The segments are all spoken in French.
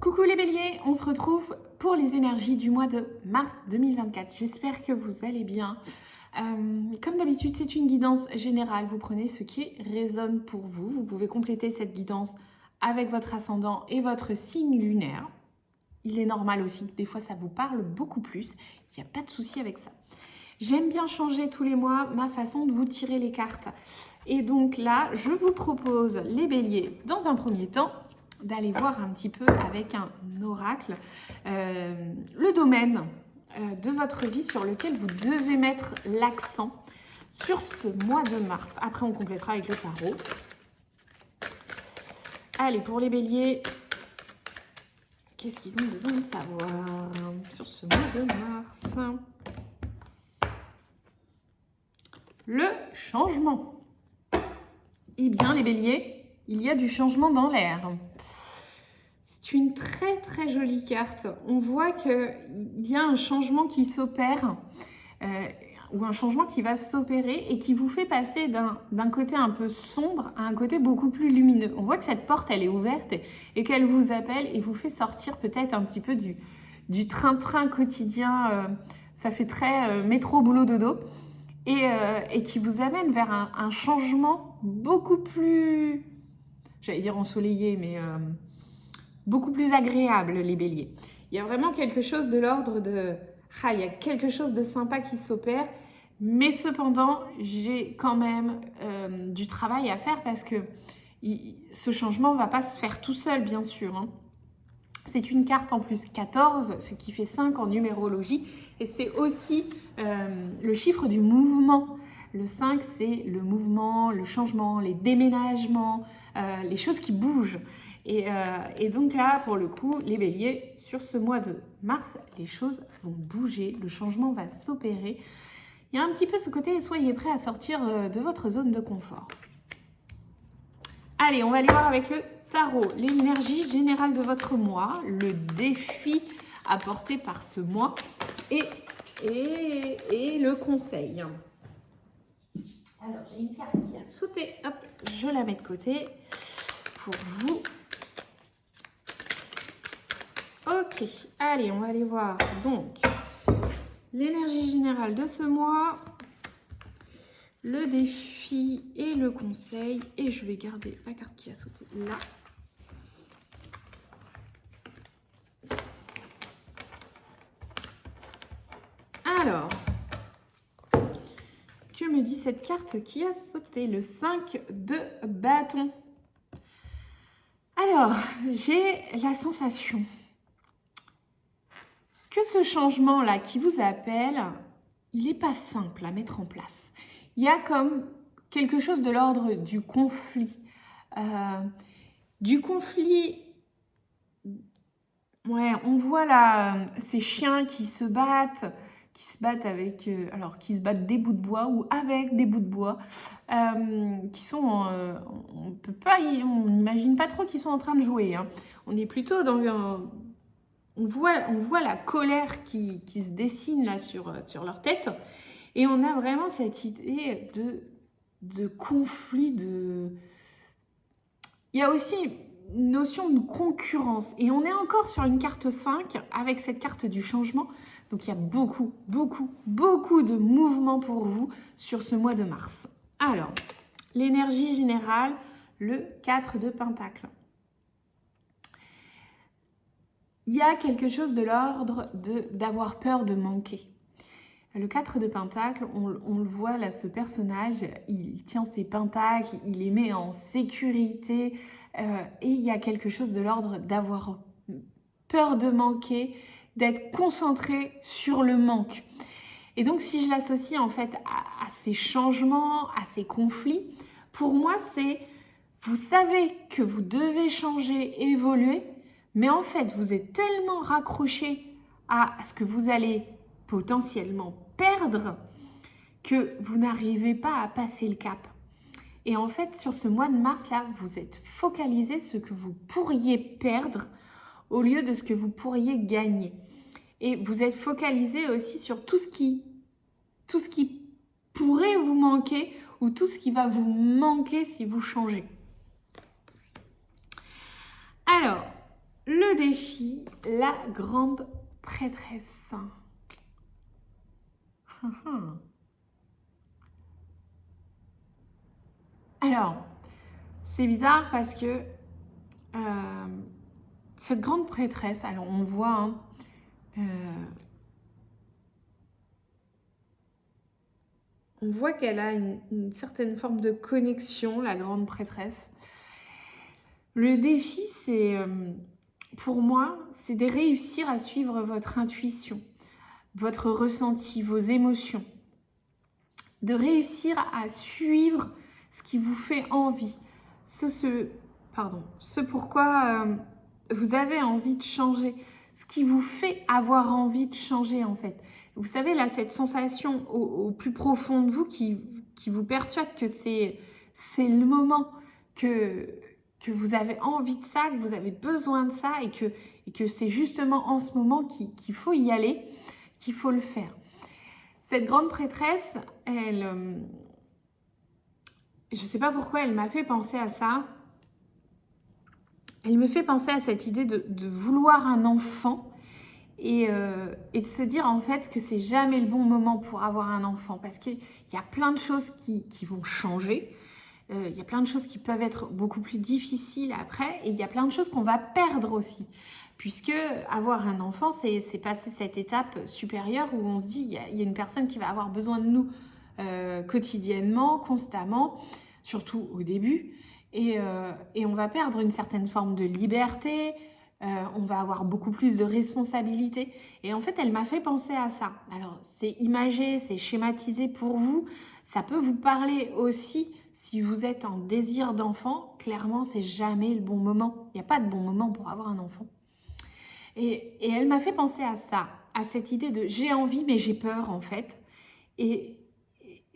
Coucou les béliers, on se retrouve pour les énergies du mois de mars 2024. J'espère que vous allez bien. Comme d'habitude, c'est une guidance générale. Vous prenez ce qui résonne pour vous. Vous pouvez compléter cette guidance avec votre ascendant et votre signe lunaire. Il est normal aussi que des fois ça vous parle beaucoup plus. Il n'y a pas de souci avec ça. J'aime bien changer tous les mois ma façon de vous tirer les cartes. Et donc là, je vous propose les béliers dans un premier temps d'aller voir un petit peu avec un oracle le domaine de votre vie sur lequel vous devez mettre l'accent sur ce mois de mars. Après, on complétera avec le tarot. Allez, pour les béliers, qu'est-ce qu'ils ont besoin de savoir sur ce mois de mars? Le changement. Eh bien, les béliers, il y a du changement dans l'air. C'est une très très jolie carte. On voit qu'il y a un changement qui s'opère, ou un changement qui va s'opérer et qui vous fait passer d'un côté un peu sombre à un côté beaucoup plus lumineux. On voit que cette porte, elle est ouverte et qu'elle vous appelle et vous fait sortir peut-être un petit peu du train-train quotidien. Ça fait très métro, boulot, dodo. Et qui vous amène vers un changement beaucoup plus, j'allais dire ensoleillé, mais beaucoup plus agréable, les béliers. Il y a vraiment quelque chose de l'ordre de... il y a quelque chose de sympa qui s'opère, mais cependant, j'ai quand même du travail à faire parce que ce changement ne va pas se faire tout seul, bien sûr, hein. C'est une carte en plus 14, ce qui fait 5 en numérologie. Et c'est aussi le chiffre du mouvement. Le 5, c'est le mouvement, le changement, les déménagements, les choses qui bougent. Et donc là, pour le coup, les béliers, sur ce mois de mars, les choses vont bouger, le changement va s'opérer. Il y a un petit peu ce côté, soyez prêts à sortir de votre zone de confort. Allez, on va aller voir avec le tarot, l'énergie générale de votre mois, le défi apporté par ce mois et le conseil. Alors, j'ai une carte qui a sauté, hop, je la mets de côté pour vous. Ok, allez, on va aller voir donc l'énergie générale de ce mois, le défi et le conseil. Et je vais garder la carte qui a sauté là. Alors, que me dit cette carte qui a sauté? Le 5 de bâton. Alors, j'ai la sensation que ce changement-là qui vous appelle, il n'est pas simple à mettre en place. Il y a comme quelque chose de l'ordre du conflit. Ouais, on voit là ces chiens qui se battent avec, qui se battent des bouts de bois ou avec des bouts de bois, qui sont, on n'imagine pas trop qu'ils sont en train de jouer, hein. On est plutôt dans on voit la colère qui se dessine là sur leur tête, et on a vraiment cette idée de conflit, il y a aussi une notion de concurrence. Et on est encore sur une carte 5 avec cette carte du changement. Donc il y a beaucoup, beaucoup, beaucoup de mouvements pour vous sur ce mois de mars. Alors, l'énergie générale, le 4 de Pentacle. Il y a quelque chose de l'ordre d'avoir peur de manquer. Le 4 de Pentacle, on le voit là, ce personnage, il tient ses pentacles, il les met en sécurité, et il y a quelque chose de l'ordre d'avoir peur de manquer, d'être concentré sur le manque. Et donc si je l'associe en fait à ces changements, à ces conflits, pour moi c'est, vous savez que vous devez changer, évoluer, mais en fait vous êtes tellement raccroché à ce que vous allez potentiellement perdre que vous n'arrivez pas à passer le cap. Et en fait, sur ce mois de mars là, vous êtes focalisé sur ce que vous pourriez perdre au lieu de ce que vous pourriez gagner. Et vous êtes focalisé aussi sur tout ce qui pourrait vous manquer ou tout ce qui va vous manquer si vous changez. Alors, le Le défi, la grande prêtresse. Alors, c'est bizarre parce que cette grande prêtresse, alors on voit, on voit qu'elle a une certaine forme de connexion, la grande prêtresse. Le défi, c'est, pour moi, c'est de réussir à suivre votre intuition, votre ressenti, vos émotions. De réussir à suivre ce qui vous fait envie. Ce pourquoi vous avez envie de changer. Ce qui vous fait avoir envie de changer, en fait. Vous savez, là, cette sensation au plus profond de vous qui vous persuade que c'est le moment, que vous avez envie de ça, que vous avez besoin de ça et que c'est justement en ce moment qu'il faut y aller, qu'il faut le faire. Cette grande prêtresse, elle, je ne sais pas pourquoi elle m'a fait penser à ça. Elle me fait penser à cette idée de vouloir un enfant et de se dire en fait que c'est jamais le bon moment pour avoir un enfant parce qu'il y a plein de choses qui vont changer. Il y a plein de choses qui peuvent être beaucoup plus difficiles après et il y a plein de choses qu'on va perdre aussi. Puisque avoir un enfant, c'est passer cette étape supérieure où on se dit il y a une personne qui va avoir besoin de nous quotidiennement, constamment, surtout au début. Et on va perdre une certaine forme de liberté, on va avoir beaucoup plus de responsabilités. Et en fait, elle m'a fait penser à ça. Alors, c'est imagé, c'est schématisé pour vous. Ça peut vous parler aussi si vous êtes en désir d'enfant. Clairement, c'est jamais le bon moment. Il n'y a pas de bon moment pour avoir un enfant. Et elle m'a fait penser à ça, à cette idée de j'ai envie mais j'ai peur en fait. Et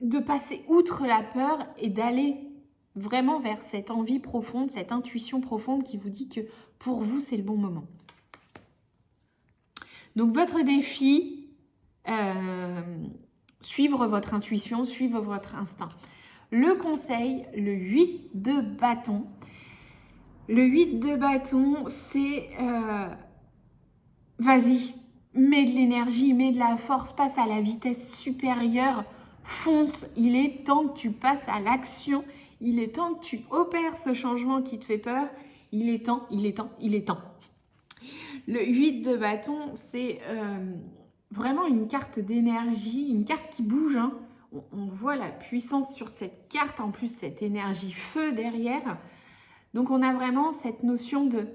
de passer outre la peur et d'aller vraiment vers cette envie profonde, cette intuition profonde qui vous dit que pour vous, c'est le bon moment. Donc, votre défi, suivre votre intuition, suivre votre instinct. Le conseil, le 8 de bâton. Le 8 de bâton, c'est vas-y, mets de l'énergie, mets de la force, passe à la vitesse supérieure, fonce. Il est temps que tu passes à l'action. Il est temps que tu opères ce changement qui te fait peur. Il est temps, il est temps, il est temps. Le 8 de bâton, c'est vraiment une carte d'énergie, une carte qui bouge. Hein. On voit la puissance sur cette carte, en plus cette énergie feu derrière. Donc on a vraiment cette notion de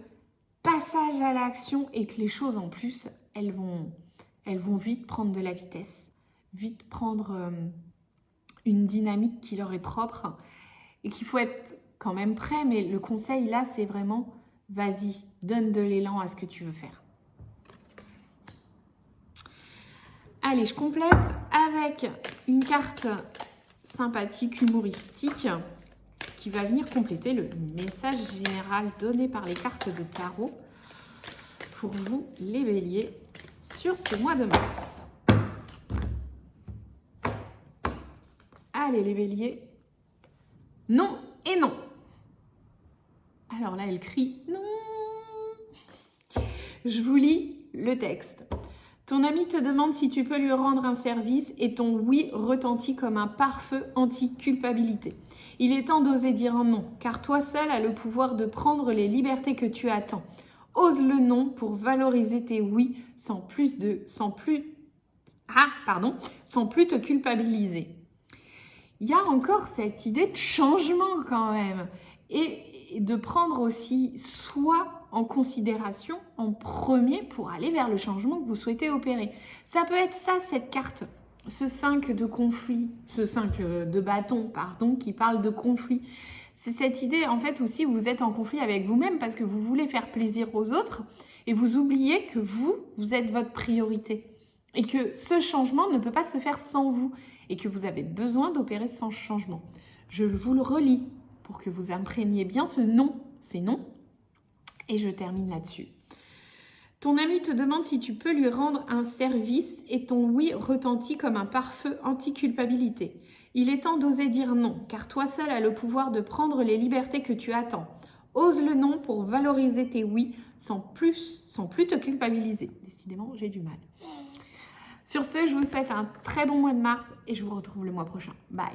passage à l'action et que les choses en plus, elles vont vite prendre de la vitesse, vite prendre une dynamique qui leur est propre et qu'il faut être quand même prêt. Mais le conseil là, c'est vraiment vas-y, donne de l'élan à ce que tu veux faire. Allez, je complète avec une carte sympathique, humoristique qui va venir compléter le message général donné par les cartes de tarot pour vous, les béliers, sur ce mois de mars. Allez, les béliers. Non et non. Alors là, elle crie non. Je vous lis le texte. Ton ami te demande si tu peux lui rendre un service et ton oui retentit comme un pare-feu anti-culpabilité. Il est temps d'oser dire un non, car toi seul as le pouvoir de prendre les libertés que tu attends. Ose le non pour valoriser tes oui sans plus te culpabiliser. Il y a encore cette idée de changement quand même et de prendre aussi soi en considération en premier pour aller vers le changement que vous souhaitez opérer. Ça peut être ça, cette carte, ce 5 de conflit, ce 5 de bâton, pardon, qui parle de conflit. C'est cette idée, en fait, aussi, où vous êtes en conflit avec vous-même parce que vous voulez faire plaisir aux autres et vous oubliez que vous êtes votre priorité et que ce changement ne peut pas se faire sans vous et que vous avez besoin d'opérer ce changement. Je vous le relis pour que vous imprégniez bien ce non, c'est non. Et je termine là-dessus. Ton ami te demande si tu peux lui rendre un service et ton oui retentit comme un pare-feu anti-culpabilité. Il est temps d'oser dire non, car toi seul as le pouvoir de prendre les libertés que tu attends. Ose le non pour valoriser tes oui sans plus te culpabiliser. Décidément, j'ai du mal. Sur ce, je vous souhaite un très bon mois de mars et je vous retrouve le mois prochain. Bye!